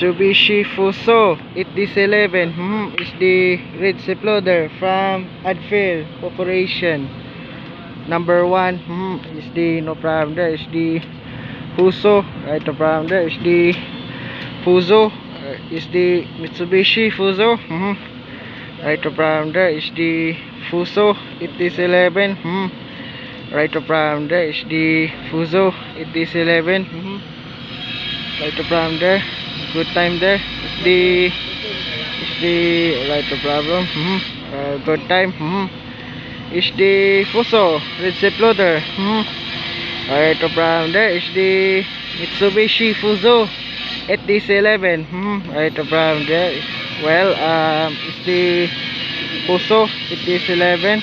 Mitsubishi Fuso 8D11 is the red zip loader from Adfield Corporation. Number 1 is the, no problem, there is the Fuso, right? No problem, there is the Fuso, is the Mitsubishi Fuso, right? No problem, there is the Fuso 8D11, right? No problem, there is the Fuso 8D11, right? No problem there. Good time there. Is the right, no problem. Good time. Is the Fuso red zip loader. Right, no problem there. Is the Mitsubishi Fuso 8D11. Right, no problem there. Well, is the Fuso 8D11.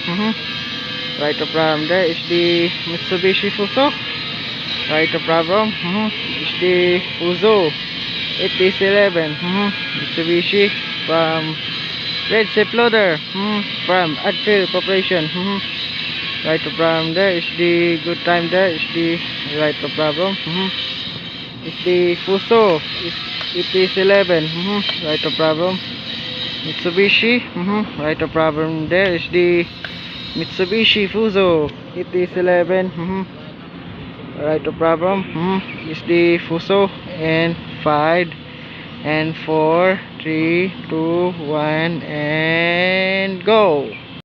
Right, no problem there. Is the Mitsubishi Fuso. Right, no problem. Is the Fuso 8D11 Mitsubishi from red zip loader from Adfield Corporation. Right, no problem there. Is the good time there. Is the right, no problem. Is the Fuso is 8D11 right, no problem. Mitsubishi right, no problem there. Is the Mitsubishi Fuso 8D11 right, no problem. Is the Fuso and 5 and 4 3 2 1 and go.